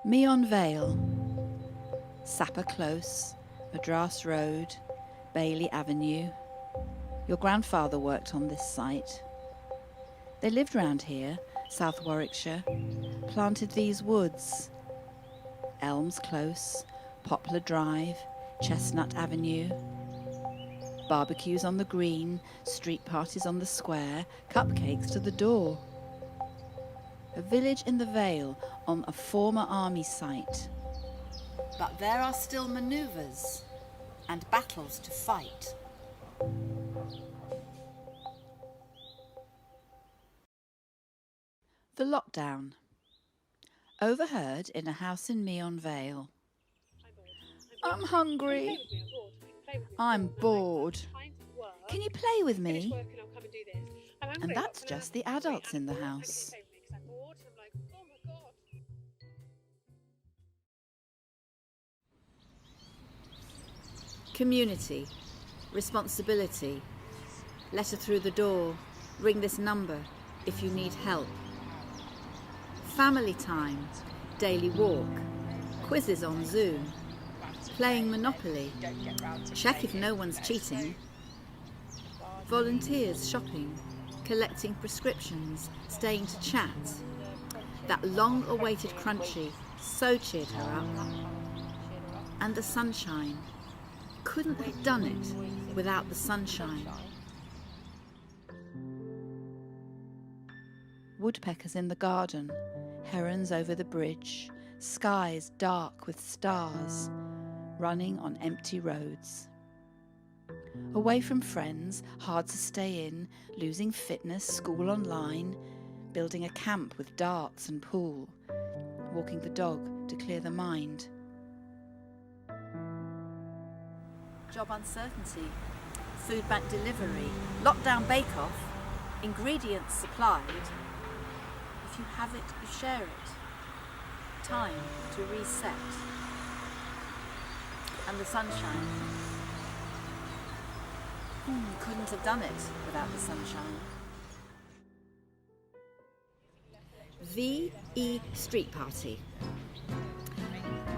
Meon Vale, Sapper Close, Madras Road, Bailey Avenue. Your grandfather worked on this site. They lived round here, South Warwickshire, planted these woods. Elms Close, Poplar Drive, Chestnut Avenue. Barbecues on the green, street parties on the square, cupcakes to the door. A village in the Vale on a former army site. But there are still manoeuvres and battles to fight. The lockdown. Overheard in a house in Meon Vale. I'm hungry. I'm bored. Can you play with me? And that's just the adults in the house. Community, responsibility, letter through the door, ring this number if you need help. Family time, daily walk, quizzes on Zoom, playing Monopoly, check if no one's cheating. Volunteers shopping, collecting prescriptions, staying to chat. That long-awaited crunchy so cheered her up. And the sunshine. Couldn't have done it without the sunshine. Woodpeckers in the garden, herons over the bridge, skies dark with stars, running on empty roads. Away from friends, hard to stay in, losing fitness, school online, building a camp with darts and pool, walking the dog to clear the mind. Job uncertainty, food bank delivery, lockdown bake-off, ingredients supplied. If you have it, you share it. Time to reset. And the sunshine. Couldn't have done it without the sunshine. VE Street Party.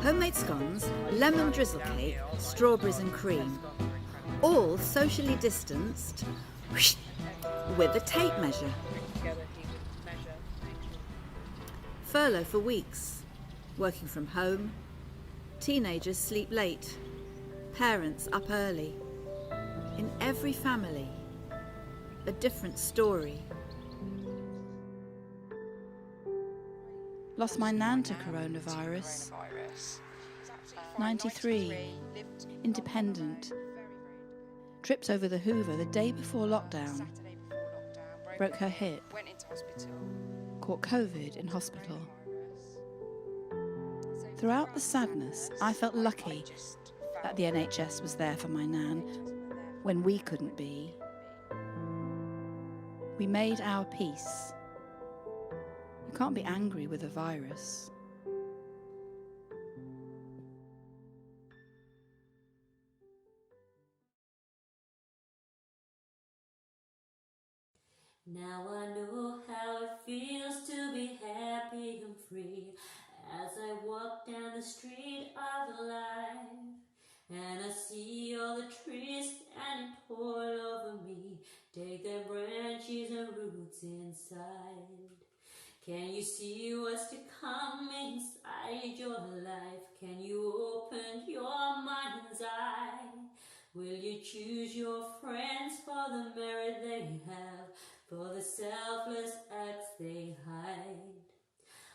Homemade scones, lemon drizzle cake, strawberries and cream. All socially distanced with a tape measure. Furlough for weeks. Working from home. Teenagers sleep late. Parents up early. In every family, a different story. Lost my nan to coronavirus. 93, independent. Tripped over the Hoover the day before lockdown. Broke her hip. Caught COVID in hospital. Throughout the sadness, I felt lucky that the NHS was there for my nan when we couldn't be. We made our peace. You can't be angry with a virus. Now I know how it feels to be happy and free as I walk down the street of life, and I see all the trees standing tall over me, take their branches and roots inside. Can you see what's to come inside your life? Can you open your mind's eye? Will you choose your friends for the merit they have, for the selfless acts they hide?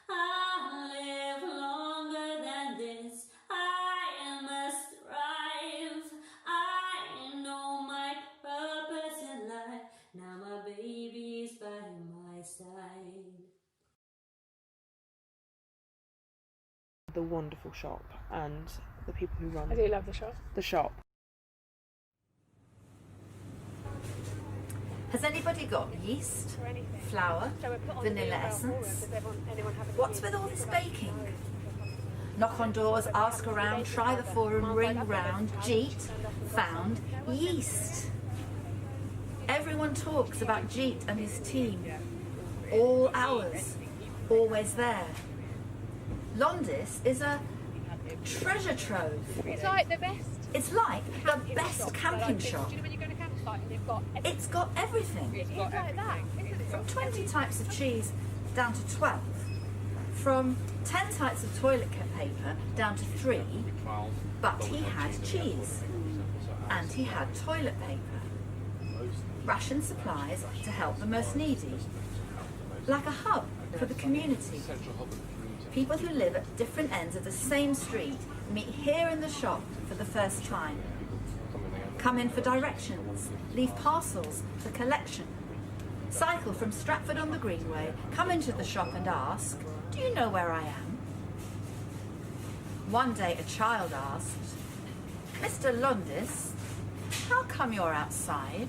I'll live longer than this, I must thrive. I know my purpose in life, now my baby's by my side. The wonderful shop and the people who run I do love the shop. the shop. Has anybody got yeast, flour, vanilla essence? What's with all this baking? Knock on doors, ask around, try the forum, ring round. Jeet found yeast. Everyone talks about Jeet and his team. All hours, always there. Londis is a treasure trove. It's like the best. It's like the best camping shop. Do you know when you go to a campsite and they've got everything? It's got everything. It's got like that. From 20 types of cheese down to 12. From 10 types of toilet paper down to 3. But he had cheese. And he had toilet paper. Ration supplies to help the most needy. Like a hub for the community. People who live at different ends of the same street meet here in the shop for the first time. Come in for directions, leave parcels for collection. Cycle from Stratford-on-the-Greenway, come into the shop and ask, "Do you know where I am?" One day a child asked, "Mr. Lundis, how come you're outside?"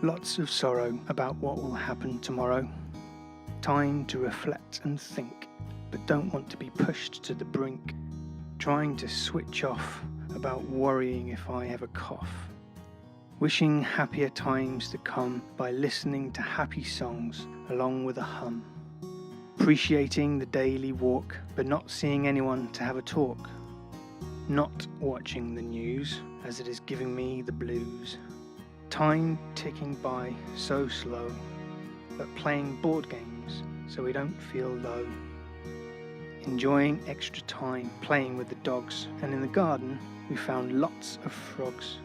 Lots of sorrow about what will happen tomorrow. Time to reflect and think, but don't want to be pushed to the brink. Trying to switch off about worrying if I have a cough. Wishing happier times to come by listening to happy songs along with a hum. Appreciating the daily walk, but not seeing anyone to have a talk. Not watching the news, as it is giving me the blues. Time ticking by so slow, but playing board games so we don't feel low. Enjoying extra time playing with the dogs, and in the garden we found lots of frogs.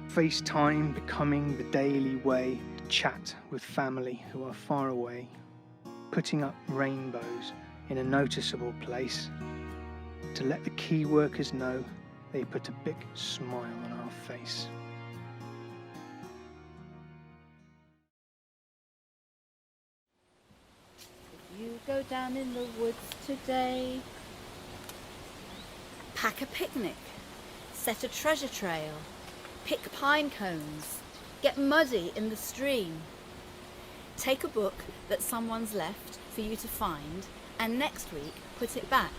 FaceTime becoming the daily way to chat with family who are far away. Putting up rainbows in a noticeable place to let the key workers know they put a big smile on our face. You go down in the woods today. Pack a picnic. Set a treasure trail. Pick pine cones. Get muddy in the stream. Take a book that someone's left for you to find, and next week put it back.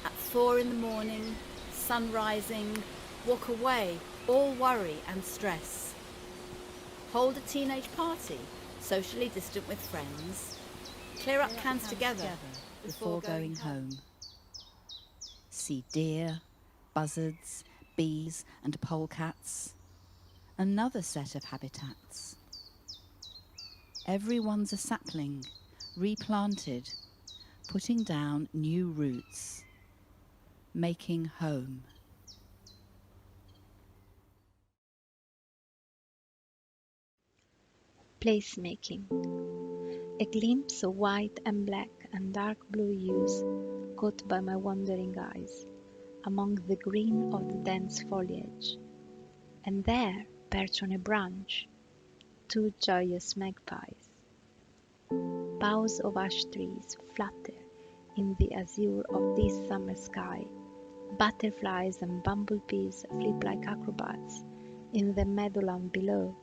At 4 in the morning, sun rising, walk away, all worry and stress. Hold a teenage party, socially distant with friends. Clear up cans together before going home. See deer, buzzards, bees and polecats. Another set of habitats. Everyone's a sapling, replanted, putting down new roots, making home. Placemaking. A glimpse of white and black and dark blue hues caught by my wandering eyes among the green of the dense foliage. And there, perched on a branch, 2 joyous magpies. Boughs of ash trees flutter in the azure of this summer sky. Butterflies and bumblebees flip like acrobats in the meadowland below.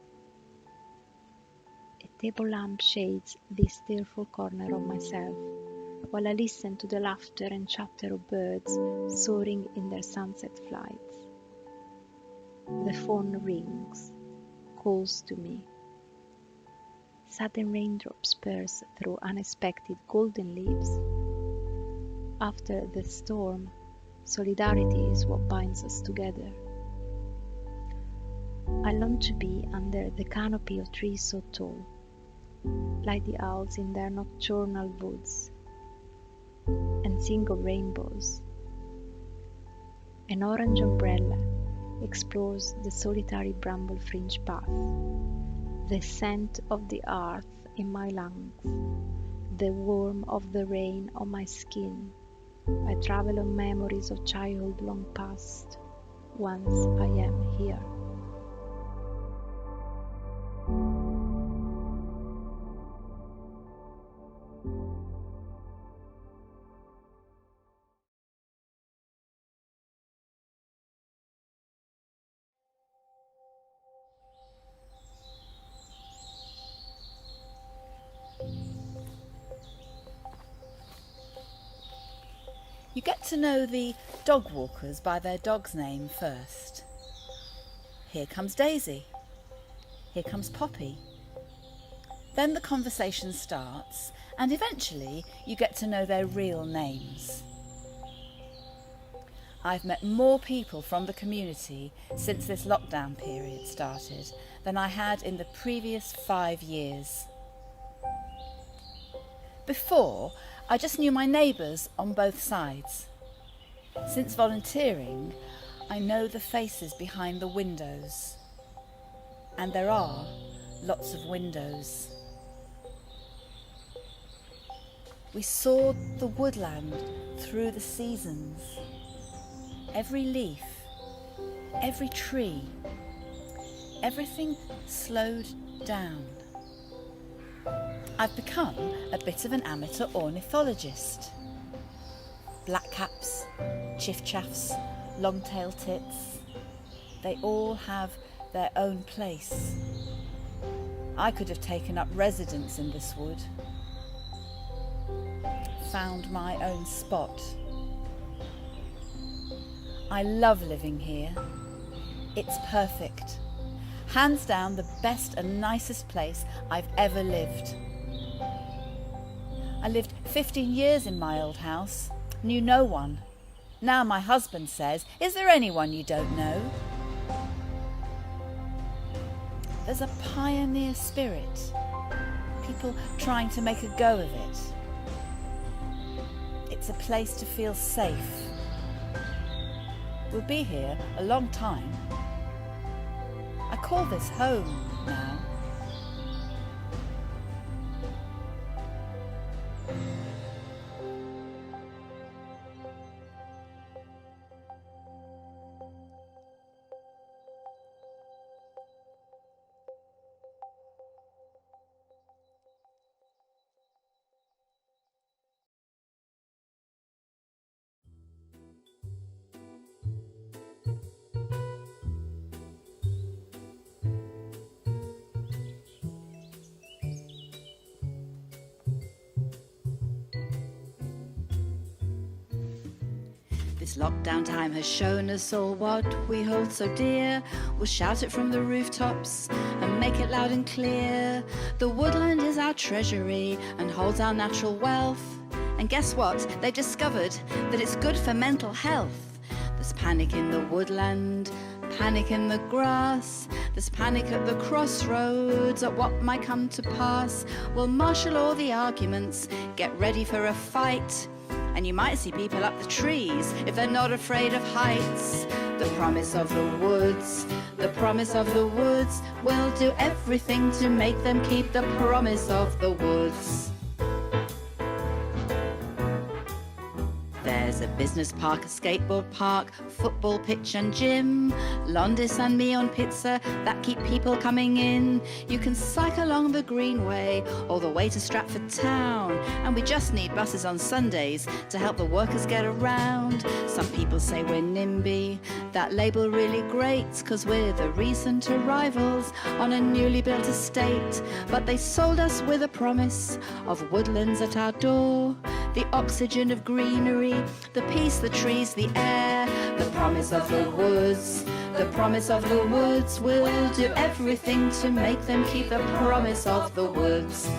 Table lamp shades this tearful corner of myself, while I listen to the laughter and chatter of birds soaring in their sunset flights. The phone rings, calls to me. Sudden raindrops burst through unexpected golden leaves. After the storm, solidarity is what binds us together. I long to be under the canopy of trees so tall, like the owls in their nocturnal woods, and sing of rainbows. An orange umbrella explores the solitary bramble fringe path, the scent of the earth in my lungs, the warmth of the rain on my skin. I travel on memories of childhood long past, once I am here. You get to know the dog walkers by their dog's name first. Here comes Daisy. Here comes Poppy. Then the conversation starts, and eventually you get to know their real names. I've met more people from the community since this lockdown period started than I had in the previous 5 years. Before, I just knew my neighbours on both sides. Since volunteering, I know the faces behind the windows. And there are lots of windows. We saw the woodland through the seasons. Every leaf, every tree, everything slowed down. I've become a bit of an amateur ornithologist. Blackcaps, chiffchaffs, long-tailed tits, they all have their own place. I could have taken up residence in this wood, found my own spot. I love living here. It's perfect. Hands down the best and nicest place I've ever lived. I lived 15 years in my old house, knew no one. Now my husband says, "Is there anyone you don't know?" There's a pioneer spirit, people trying to make a go of it. It's a place to feel safe. We'll be here a long time. I call this home now. This lockdown time has shown us all what we hold so dear. We'll shout it from the rooftops and make it loud and clear. The woodland is our treasury and holds our natural wealth. And guess what? They discovered that it's good for mental health. There's panic in the woodland, panic in the grass. There's panic at the crossroads at what might come to pass. We'll marshal all the arguments, get ready for a fight. And you might see people up the trees if they're not afraid of heights. The promise of the woods, the promise of the woods. We'll do everything to make them keep the promise of the woods. There's a business park, a skateboard park, football pitch and gym, Londis and Meon pizza that keep people coming in. You can cycle along the Greenway all the way to Stratford town, and we just need buses on Sundays to help the workers get around. Some people say we're NIMBY, that label really grates, 'cause we're the recent arrivals on a newly built estate. But they sold us with a promise of woodlands at our door, the oxygen of greenery, the peace, the trees, the air, the promise of the woods, the promise of the woods. We'll do everything to make them keep the promise of the woods.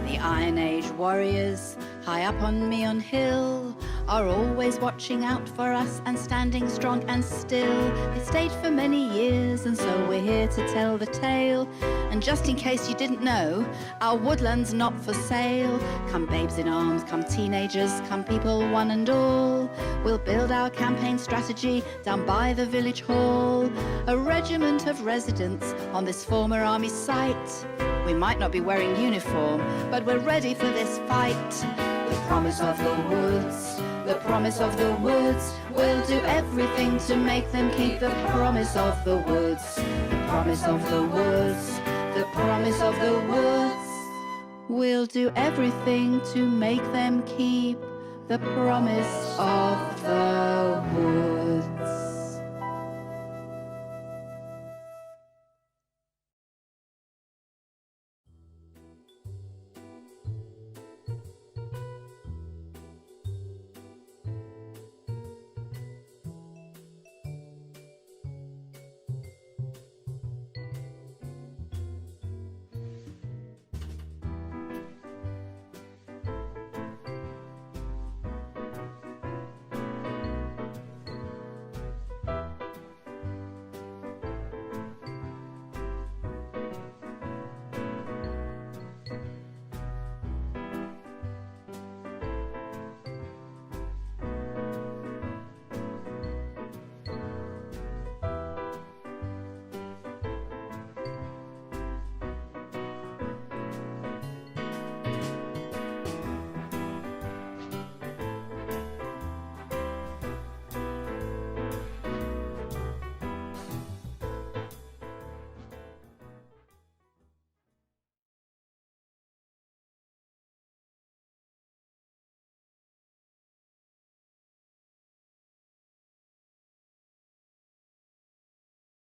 The Iron Age warriors, high up on Meon Hill, are always watching out for us and standing strong and still. They stayed for many years, and so we're here to tell the tale. And just in case you didn't know, our woodland's not for sale. Come babes in arms, come teenagers, come people one and all. We'll build our campaign strategy down by the village hall. A regiment of residents on this former army site. We might not be wearing uniform, but we're ready for this fight. The promise of the woods, the promise of the woods. We'll do everything to make them keep the promise of the woods. The promise of the woods, the promise of the woods. We'll do everything to make them keep the promise of the woods.